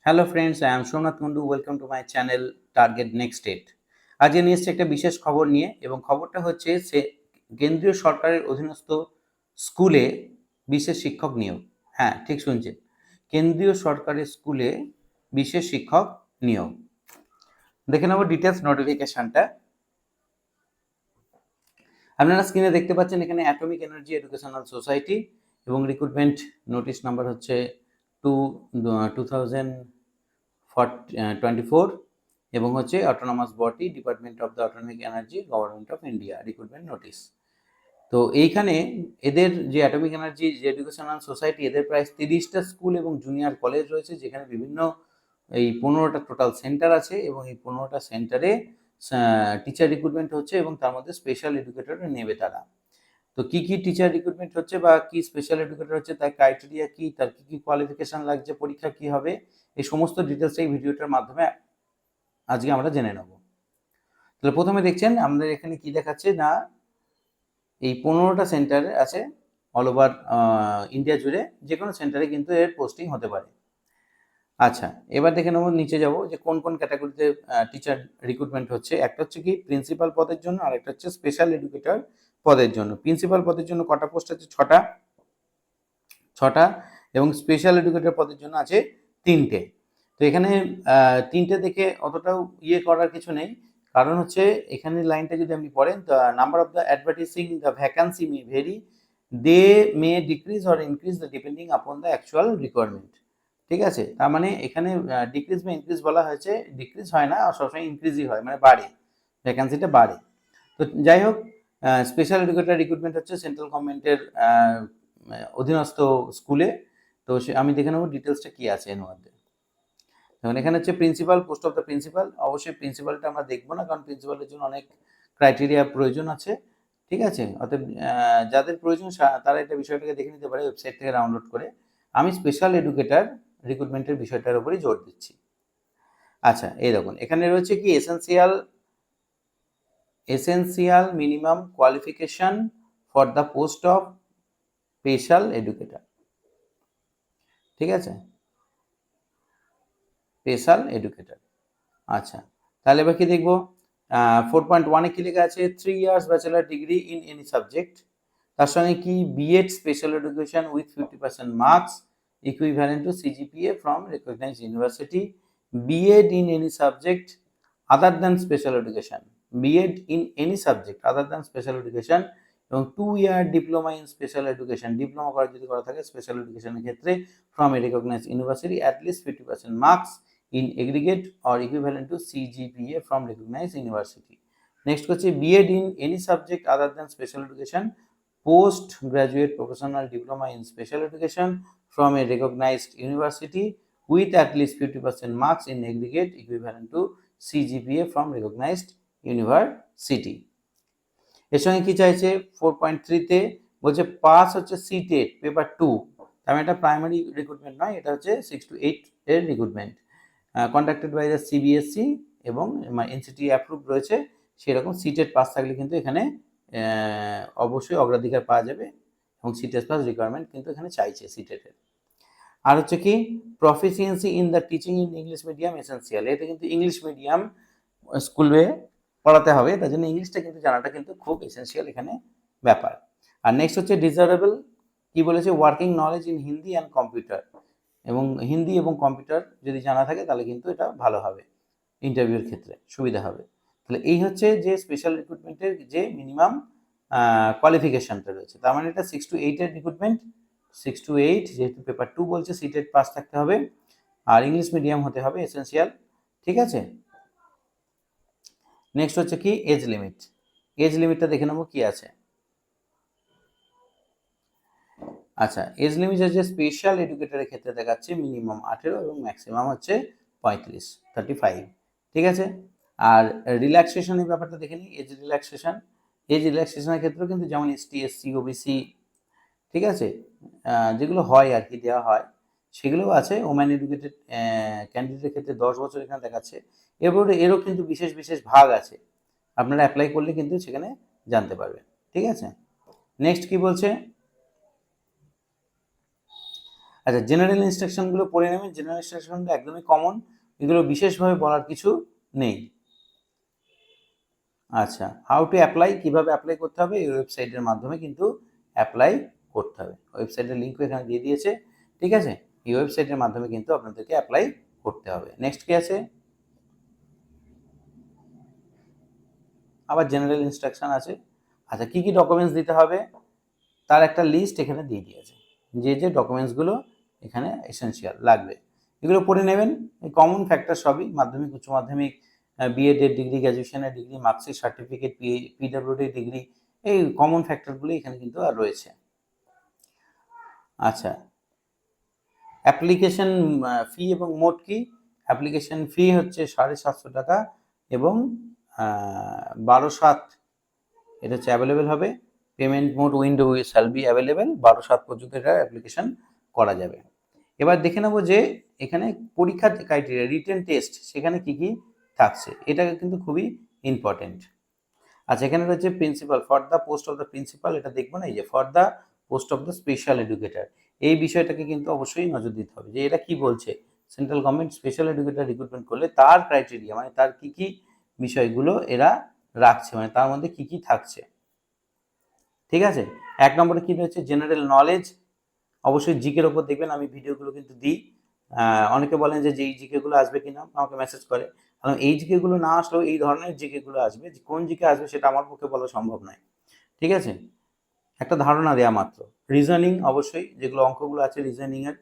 Hello friends, I am Somnath Kundu. Welcome to my channel target next state. আজকে নিয়ে এসেছি একটা বিশেষ খবর নিয়ে, এবং খবরটা হচ্ছে কেন্দ্রীয় সরকারের অধীনস্থ স্কুলে বিশেষ শিক্ষক নিয়োগ। হ্যাঁ, ঠিক শুনছেন, কেন্দ্রীয় সরকারের স্কুলে বিশেষ শিক্ষক নিয়োগ। দেখে নেব ডিটেলস নোটিফিকেশনটা। আপনারা স্ক্রিনে দেখতে পাচ্ছেন এখানে অ্যাটমিক এনার্জি এডুকেশনাল সোসাইটি, এবং রিক্রুটমেন্ট নোটিশ নাম্বার হচ্ছে 2024, এবং হচ্ছে autonomous body, department of the autonomic energy, government of India, recruitment notice. তো এইখানে এদের যে অ্যাটমিক এনার্জি যে এডুকেশনাল সোসাইটি, এদের প্রায় 30টা স্কুল এবং জুনিয়র কলেজ রয়েছে, যেখানে বিভিন্ন এই 15টা টোটাল সেন্টার আছে, এবং এই 15টা সেন্টারে টিচার রিক্রুটমেন্ট হচ্ছে, এবং তার মধ্যে স্পেশাল এডুকেটর নেবে তারা। তো কি কি টিচার রিক্রুটমেন্ট হচ্ছে বা কি স্পেশাল এডুকেটর হচ্ছে, তার ক্রাইটেরিয়া কি, তার কি কি কোয়ালিফিকেশন লাগছে, পরীক্ষা কি হবে, এই সমস্ত ডিটেলস এই ভিডিওটার মাধ্যমে আজকে আমরা জেনে নেব। তাহলে প্রথমে দেখছেন আমাদের এখানে কি দেখাচ্ছে না, এই 15টা সেন্টার আছে অল ওভার ইন্ডিয়া জুড়ে, যে কোনো সেন্টারে কিন্তু এর পোস্টিং হতে পারে। আচ্ছা, এবার দেখে নেব, নিচে যাব যে কোন কোন ক্যাটাগরিতে টিচার রিক্রুটমেন্ট হচ্ছে। একটা হচ্ছে কি প্রিন্সিপাল পদের জন্য, আর একটা হচ্ছে স্পেশাল এডুকেটর পদের জন্য। প্রিন্সিপাল পদের জন্য কটা পোস্ট আছে? ছটা, এবং স্পেশাল এডুকেটর পদের জন্য আছে 3টে। তো এখানে 3টে দেখে অতটাও করার কিছু নেই, কারণ হচ্ছে এখানে লাইনটা যদি আপনি পড়েন, the number of the advertising the vacancy may vary, they may decrease or increase the depending upon the actual requirement. ঠিক আছে, তার মানে এখানে ডিক্রিজ বা ইনক্রিজ বলা হয়েছে, ডিক্রিজ হয় না, আর সবসময় ইনক্রিজই হয়, মানে বাড়ে, ভ্যাকান্সিটা বাড়ে। তো যাই হোক, স্পেশাল এডুকেটর রিক্রুটমেন্ট হচ্ছে সেন্ট্রাল গভর্নমেন্টের অধীনস্থ স্কুলে। তো আমি দেখে নেবো ডিটেলসটা কি আছে এর মধ্যে। যেমন এখানে হচ্ছে principal, post of the principal. অবশ্যই প্রিন্সিপালটা আমরা দেখবো না, কারণ প্রিন্সিপালের জন্য অনেক ক্রাইটেরিয়া প্রয়োজন আছে। ঠিক আছে, অতএব যাদের প্রয়োজন তারা এটা বিষয়টাকে দেখে নিতে পারে ওয়েবসাইট থেকে ডাউনলোড করে। আমি স্পেশাল এডুকেটর রিক্রুটমেন্টের বিষয়টার উপরই জোর দিচ্ছি। আচ্ছা, এই দেখুন এখানে রয়েছে কি essential minimum qualification for the post of special educator. ঠিক আছে, স্পেশাল এডুকেটর। আচ্ছা, তাহলে এবার কি দেখবো? 4.1-এ কি লেখা আছে? 3 years bachelor degree in any subject. তার সঙ্গে কি B Ed special education with 50% marks equivalent to CGPA from recognized university, BEd in any subject other than special education, BEd in any subject other than special education, এবং 2 year diploma in special education, diploma করা যদি করা থাকে special এডুকেশনের ক্ষেত্রে, from a recognized university, at least 50% marks in aggregate or equivalent to CGPA from recognized university. Next হচ্ছে BEd in any subject other than special education, post graduate professional diploma in special education from a recognized university with at least 50% marks in aggregate equivalent to CGPA from recognized university. এর সঙ্গে কি চাইছে 4.3-তে? বলছে pass হচ্ছে CTET paper 2। তার মানে এটা primary recruitment নয়, এটা হচ্ছে 6 to 8 এর recruitment, conducted by the CBSE, এবং এনসিটি অ্যাপ্রুভ রয়েছে। সেরকম সিটেট পাস থাকলে কিন্তু এখানে অবশ্যই অগ্রাধিকার পাওয়া যাবে, এবং সিটেট পাস রিকোয়ারমেন্ট কিন্তু এখানে চাইছে সিটেটের। আর হচ্ছে কি proficiency in the teaching in English medium essential. এটা কিন্তু ইংলিশ মিডিয়াম স্কুলে পড়াতে হবে, তার জন্য ইংলিশটা কিন্তু জানাটা কিন্তু খুব এসেন্সিয়াল এখানে ব্যাপার। আর নেক্সট হচ্ছে ডিজারেবল, কি বলেছে? Working knowledge in Hindi and computer, এবং হিন্দি এবং কম্পিউটার যদি জানা থাকে তাহলে কিন্তু এটা ভালো হবে, ইন্টারভিউর ক্ষেত্রে সুবিধা হবে। তাহলে এই হচ্ছে যে স্পেশাল রিক্রুটমেন্টের যে মিনিমাম কোয়ালিফিকেশনটা রয়েছে। তার মানে এটা 6 to 8-এর রিক্রুটমেন্ট, 6 to 8, যেহেতু পেপার 2 বলছে, সিটেট পাস থাকতে হবে, আর ইংলিশ মিডিয়াম হতে হবে এসেন্সিয়াল। ঠিক আছে, নেক্সট হচ্ছে কি এজ লিমিট। এজ লিমিটটা দেখে নেবো কি আছে। আচ্ছা, এজ লিমিট হচ্ছে স্পেশাল এডুকেটরের ক্ষেত্রে দেখাচ্ছে মিনিমাম 18 এবং ম্যাক্সিমাম হচ্ছে 35। ঠিক আছে, আর রিল্যাক্সেশনের ব্যাপারটা দেখে নিই। এজ রিল্যাক্সেশনের ক্ষেত্রেও কিন্তু যেমন এসটি, এসসি, ওবিসি, ঠিক আছে, যেগুলো হয় আর কি, দেওয়া হয়, সেগুলোও আছে। ওম্যান এডুকেটেড ক্যান্ডিডেটের ক্ষেত্রে 10 বছর এখানে দেখাচ্ছে। এরপরে এরও কিন্তু বিশেষ বিশেষ ভাগ আছে, আপনারা অ্যাপ্লাই করলে কিন্তু সেখানে জানতে পারবেন। ঠিক আছে, নেক্সট কি বলছে? আচ্ছা, জেনারেল ইনস্ট্রাকশনগুলো পড়ে নেবেন। জেনারেল ইনস্ট্রাকশনগুলো একদমই কমন, এগুলো বিশেষভাবে বলার কিছু নেই। আচ্ছা, হাউ টু অ্যাপ্লাই, কীভাবে অ্যাপ্লাই করতে হবে, এই ওয়েবসাইটের মাধ্যমে কিন্তু অ্যাপ্লাই করতে হবে। ওয়েবসাইটের লিঙ্কও এখানে দিয়ে দিয়েছে, ঠিক আছে? এই ওয়েবসাইটের মাধ্যমে কিন্তু আপনাদেরকে অ্যাপ্লাই করতে হবে। নেক্সট কি আছে? আবার জেনারেল ইনস্ট্রাকশন আছে। আচ্ছা, কী কী ডকুমেন্টস দিতে হবে তার একটা লিস্ট এখানে দিয়ে দিয়েছে, যে ডকুমেন্টসগুলো এখানে এসেনশিয়াল লাগবে এগুলো পড়ে নেবেন। এই কমন ফ্যাক্টর সবই, মাধ্যমিক, উচ্চ মাধ্যমিক, বিএড এর ডিগ্রি, গ্র্যাজুয়েশনের degree, marksheet, certificate, PWD degree, এই কমন ফ্যাক্টরগুলো এখানে কিন্তু আর রয়েছে। আচ্ছা, অ্যাপ্লিকেশন ফি এবং মোট কি? অ্যাপ্লিকেশন ফি হচ্ছে 750 টাকা এবং 12/7 এটা হচ্ছে অ্যাভেলেবেল হবে। Payment mode window shall be available, 12/7 পর্যন্ত এটা অ্যাপ্লিকেশন করা যাবে। এবার দেখে নেবো যে এখানে পরীক্ষার ক্রাইটেরিয়া, রিটেন টেস্ট, সেখানে কি কি থাকছে, এটা কিন্তু খুবই ইম্পর্টেন্ট। আচ্ছা, এখানে রয়েছে principal, for the post of the principal, এটা দেখবো না, এই যে for the post of the special educator, এই বিষয়টাকে কিন্তু অবশ্যই নজর দিতে হবে যে এটা কি বলছে। Central government special educator recruitment করলে তার ক্রাইটেরিয়া, মানে তার কি কি বিষয়গুলো এরা রাখছে, মানে তার মধ্যে কি কি থাকছে, ঠিক আছে? 1 নম্বরে কি রয়েছে? জেনারেল নলেজ, অবশ্যই জিকের ওপর দেখবেন, আমি ভিডিওগুলো কিন্তু দিই। অনেকে বলেন যে এই জিকেগুলো আসবে কিনা, আমাকে মেসেজ করে, কারণ এই জিকেগুলো না আসলেও এই ধরনের জিকেগুলো আসবে, কোন জিকে আসবে সেটা আমার পক্ষে বলা সম্ভব নয়, ঠিক আছে? একটা ধারণা দেওয়া মাত্র। রিজনিং, অবশ্যই যেগুলো অঙ্কগুলো আছে রিজনিংয়ের।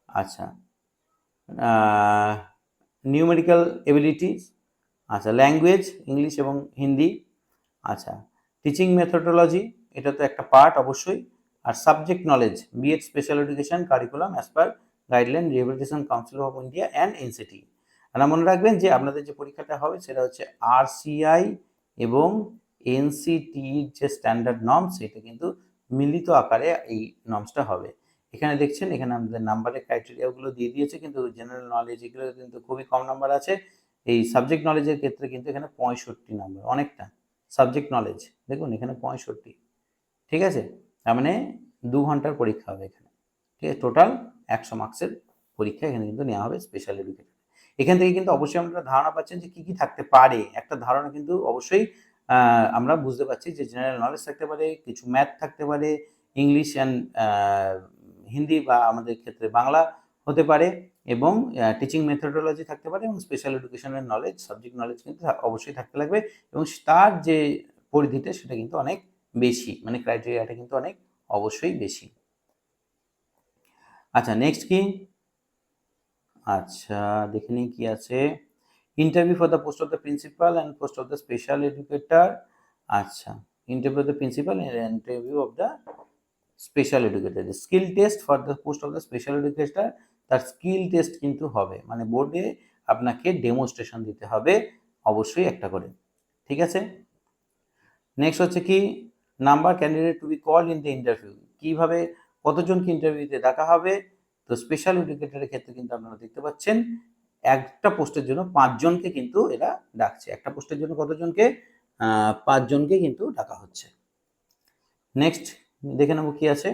আচ্ছা, নিউমেরিক্যাল এবিলিটিস, আচ্ছা, ল্যাঙ্গুয়েজ, ইংলিশ এবং হিন্দি, আচ্ছা, টিচিং মেথোডোলজি, এটা তো একটা পার্ট অবশ্যই, আর subject knowledge, BEd special education curriculum as per guideline rehabilitation council of India and NCT. আর মনে রাখবেন যে আপনাদের যে পরীক্ষাটা হবে সেটা হচ্ছে আরসিআই এবং এনসিটির যে স্ট্যান্ডার্ড নর্মস, সেটা কিন্তু মিলিত আকারে এই নর্মসটা হবে। এখানে দেখছেন, এখানে আমাদের নাম্বারের ক্রাইটেরিয়াগুলো দিয়ে দিয়েছে, কিন্তু জেনারেল নলেজ এগুলো কিন্তু খুবই কম নাম্বার আছে। এই সাবজেক্ট নলেজের ক্ষেত্রে কিন্তু এখানে 65 নাম্বার, অনেকটা। সাবজেক্ট নলেজ দেখুন এখানে 65, ঠিক আছে? তার মানে 2 ঘন্টার পরীক্ষা হবে এখানে, ঠিক আছে? টোটাল 100 মার্কসের পরীক্ষা এখানে কিন্তু নেওয়া হবে স্পেশাল এডুকেটর। এখান থেকে কিন্তু অবশ্যই আমরা ধারণা পাচ্ছেন যে কি কি থাকতে পারে, একটা ধারণা কিন্তু অবশ্যই আমরা বুঝতে পারছি যে জেনারেল নলেজ থাকতে পারে, কিছু ম্যাথ থাকতে পারে, ইংলিশ অ্যান্ড হিন্দি বা আমাদের ক্ষেত্রে বাংলা হতে পারে, এবং টিচিং মেথোডোলজি থাকতে পারে, এবং স্পেশাল এডুকেশনের নলেজ, সাবজেক্ট নলেজ কিন্তু অবশ্যই থাকতে লাগবে, এবং তার যে পরিধিটা সেটা কিন্তু অনেক বেশি, মানে ক্রাইটেরিয়াটা কিন্তু অনেক অবশ্যই বেশি। আচ্ছা, নেক্সট কি? আচ্ছা, দেখে নিই কি আছে। Interview for the post of the principal and post of the special educator. আচ্ছা, interview of the principal and interview of the special educator. Skill test for the post of the special educator, তার skill test কিন্তু হবে, মানে বোর্ডে আপনাকে demonstration দিতে হবে অবশ্যই একটা করে, ঠিক আছে? নেক্সট হচ্ছে কি? Number candidate to be call in the interview, কীভাবে কতজনকে ইন্টারভিউতে ডাকা হবে। তো স্পেশাল এডুকেটরের ক্ষেত্রে কিন্তু আপনারা দেখতে পাচ্ছেন একটা পোস্টের জন্য 5 জনকে কিন্তু এরা ডাকছে, একটা পোস্টের জন্য কতজনকে? 5 জনকে কিন্তু ডাকা হচ্ছে। নেক্সট দেখে নেবো কি আছে।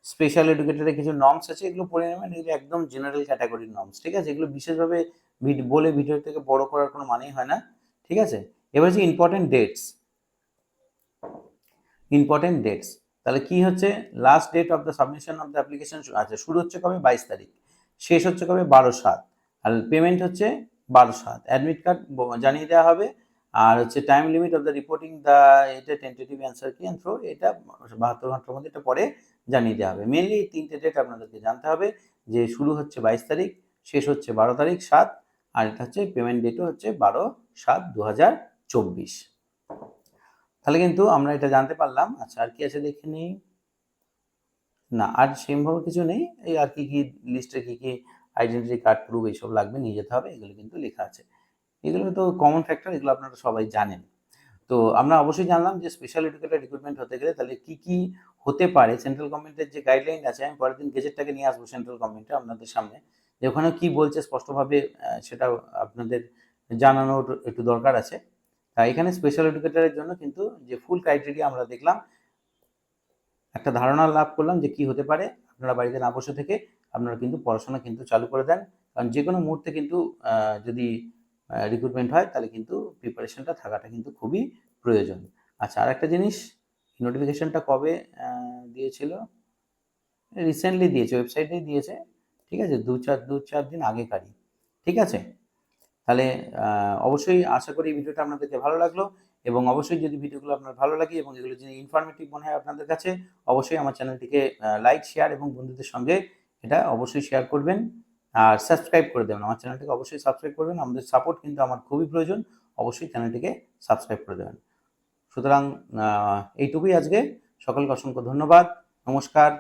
স্পেশাল এডুকেটরের কিছু নর্মস আছে, এগুলো পড়ে নেবেন, এগুলো একদম জেনারেল ক্যাটাগরির নর্মস, ঠিক আছে? এগুলো বিশেষভাবে বলে ভিডিও থেকে বড় করার কোনো মানেই হয় না, ঠিক আছে? এবার হচ্ছে ইম্পর্টেন্ট ডেটস। ইম্পর্টেন্ট ডেটস, তাহলে কি হচ্ছে? Last date of the submission of the application, আচ্ছা, শুরু হচ্ছে কবে? 22 তারিখ, শেষ হচ্ছে কবে? 12/7, আর পেমেন্ট হচ্ছে 12/7। অ্যাডমিট কার্ড জানিয়ে দেওয়া হবে, আর হচ্ছে time limit of the reporting the, এটা টেন্টেটিভ অ্যান্সার কি অ্যান্ড থ্রো, এটা 72 ঘন্টার মধ্যে এটা পরে জানিয়ে দেওয়া হবে। মেনলি এই 3টে ডেট আপনাদেরকে জানতে হবে, যে শুরু হচ্ছে 22 তারিখ, শেষ হচ্ছে 12 তারিখ 7, আর এটা হচ্ছে পেমেন্ট ডেটও হচ্ছে 12/7/2024। তাহলে কিন্তু আমরা এটা জানতে পারলাম। আচ্ছা, আর কি আছে দেখে নিই। না, আর সেমভাবে কিছু নেই। এই আর কি কি লিস্টে কি কি আইডেন্টিটি কার্ড, প্রুফ এইসব লাগবে, নিয়ে যেতে হবে, এগুলো কিন্তু লেখা আছে। এগুলো তো কমন ফ্যাক্টর, এগুলো আপনারা সবাই জানেন। তো আমরা অবশ্যই জানলাম যে স্পেশাল এডুকেটর রিক্রুটমেন্ট হতে গেলে তাহলে কি কি হতে পারে। সেন্ট্রাল গভর্নমেন্টের যে গাইডলাইন আছে, আমি পরের দিন গেজেটটাকে নিয়ে আসবো সেন্ট্রাল গভর্নমেন্টে আপনাদের সামনে, যে ওখানে কি বলছে স্পষ্টভাবে, সেটা আপনাদের জানানোর একটু দরকার আছে। এখানে স্পেশাল এডুকেটরের জন্য কিন্তু যে ফুল ক্রাইটেরিয়া আমরা দেখলাম, একটা ধারণা লাভ করলাম যে কি হতে পারে। আপনারা বাড়িতে না বসে থেকে আপনারা কিন্তু পড়াশোনা কিন্তু চালু করে দেন, কারণ যে কোনো মুহূর্তে কিন্তু যদি রিক্রুটমেন্ট হয় তাহলে কিন্তু প্রিপারেশনটা থাকাটা কিন্তু খুবই প্রয়োজন। আচ্ছা, আর একটা জিনিস, নোটিফিকেশনটা কবে দিয়েছিল? রিসেন্টলি দিয়েছে, ওয়েবসাইটেই দিয়েছে, ঠিক আছে, দু চার দিন আগেকারই, ঠিক আছে। তাহলে অবশ্যই আশা করি ভিডিওটা আপনাদেরকে ভালো লাগলো, এবং অবশ্যই যদি ভিডিওগুলো আপনার ভালো লাগে এবং এগুলো যদি ইনফরমেটিভ মনে হয় আপনাদের কাছে, অবশ্যই আমার চ্যানেলটিকে লাইক, শেয়ার এবং বন্ধুদের সঙ্গে এটা অবশ্যই শেয়ার করবেন, আর সাবস্ক্রাইব করে দেবেন। আমার চ্যানেলটিকে অবশ্যই সাবস্ক্রাইব করবেন, আমাদের সাপোর্ট কিন্তু আমার খুবই প্রয়োজন, অবশ্যই চ্যানেলটিকে সাবস্ক্রাইব করে দেবেন। সুতরাং এইটুকুই আজকে। সকলকে অসংখ্য ধন্যবাদ, নমস্কার।